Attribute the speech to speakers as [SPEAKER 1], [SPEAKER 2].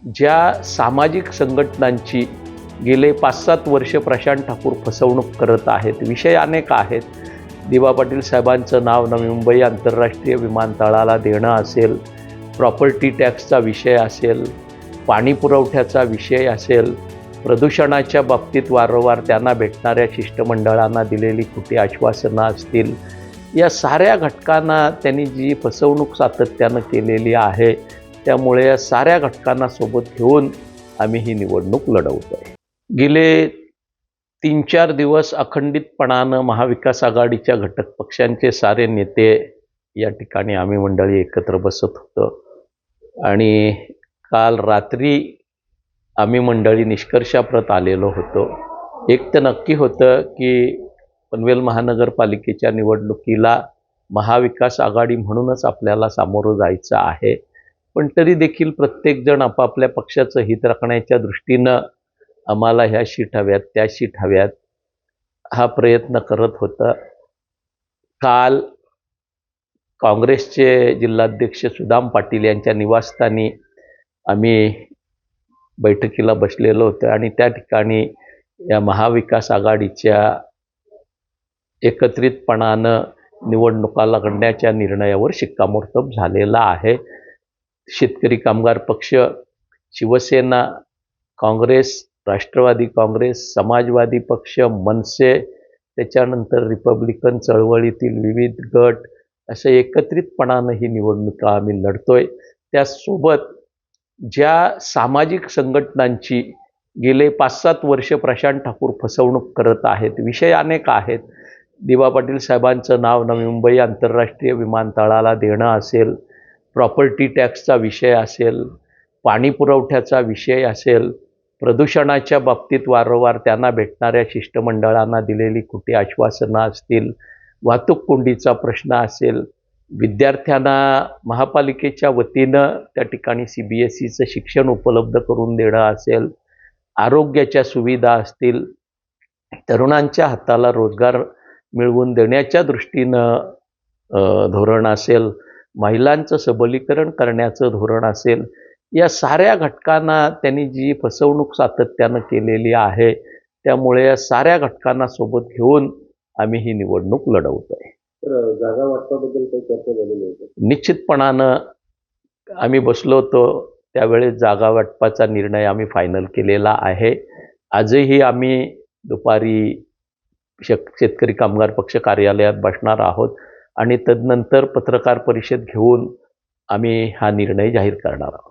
[SPEAKER 1] ज्या सामाजिक संघटनांची गेले 5-7 वर्ष प्रशांत ठाकूर फसवणूक करत आहेत. विषय अनेक आहेत. दिवा पाटील साहेबांचं नाव नवी मुंबई आंतरराष्ट्रीय विमानतळाला देणं असेल, प्रॉपर्टी टॅक्सचा विषय असेल, पाणी पुरवठ्याचा विषय असेल, प्रदूषणाच्या बाबतीत वारंवार त्यांना भेटणाऱ्या शिष्टमंडळांना दिलेली खोटी आश्वासनं असतील, या साऱ्या घटकांना त्यांनी जी फसवणूक सातत्यानं केलेली आहे, त्यामुळे या साऱ्या घटकांना सोबत घेऊन आम्ही ही निवडणूक लढवतो आहे. गेले 3-4 दिवस अखंडितपणानं महाविकास आघाडीच्या घटक पक्षांचे सारे नेते या ठिकाणी आम्ही मंडळी एकत्र बसत होतो आणि काल रात्री आम्ही मंडळी निष्कर्षाप्रत आलेलो होतो. एक तर नक्की होतं की पनवेल महानगरपालिकेच्या निवडणुकीला महाविकास आघाडी म्हणूनच आपल्याला सामोरं जायचं आहे. पण तरी देखील प्रत्येकजण आपापल्या पक्षाचं हित राखण्याच्या दृष्टीनं आम्हाला ह्या सीट हव्यात, त्या सीट हव्यात हा प्रयत्न करत होता. काल काँग्रेसचे जिल्हाध्यक्ष सुदाम पाटील यांच्या निवासस्थानी आम्ही बैठकीला बसलेलो होतो आणि त्या ठिकाणी या महाविकास आघाडीच्या एकत्रितपणानं निवडणुका लढण्याच्या निर्णयावर शिक्कामोर्तब झालेला आहे. शेतकरी कामगार पक्ष, शिवसेना, काँग्रेस, राष्ट्रवादी काँग्रेस, समाजवादी पक्ष, मनसे, त्याच्यानंतर रिपब्लिकन चळवळीतील विविध गट असे एकत्रितपणानं ही निवडणुका आम्ही लढतोय. त्यासोबत ज्या सामाजिक संघटनांची गेले 5-7 वर्ष प्रशांत ठाकूर फसवणूक करत आहेत. विषय अनेक आहेत. दिवा पाटील साहेबांचं नाव नवी मुंबई आंतरराष्ट्रीय विमानतळाला देणं असेल, प्रॉपर्टी टॅक्सचा विषय असेल, पाणी पुरवठ्याचा विषय असेल, प्रदूषणाच्या बाबतीत वारंवार त्यांना भेटणाऱ्या शिष्टमंडळांना दिलेली खोटी आश्वासनं असतील, वाहतूक कोंडीचा प्रश्न असेल, विद्यार्थ्यांना महापालिकेच्या वतीनं त्या ठिकाणी CBSEचं शिक्षण उपलब्ध करून देणं असेल, आरोग्याच्या सुविधा असतील, तरुणांच्या हाताला रोजगार मिळवून देण्याच्या दृष्टीनं धोरण असेल, महिलांचं सबलीकरण करण्याचं धोरण असेल, या साऱ्या घटकांना त्यांनी जी फसवणूक सातत्यानं केलेली आहे, त्यामुळे या साऱ्या घटकांना सोबत घेऊन आम्ही ही निवडणूक लढवतो आहे.
[SPEAKER 2] तर जागा वाटपाबद्दल काही चर्चा झालेली आहे?
[SPEAKER 1] निश्चितपणानं आम्ही बसलो होतो त्यावेळेस जागा वाटपाचा निर्णय आम्ही फायनल केलेला आहे. आजही आम्ही दुपारी शेतकरी कामगार पक्ष कार्यालयात बसणार आहोत आणि तदनंतर पत्रकार परिषद घेऊन आम्ही हा निर्णय जाहीर करणार आहोत.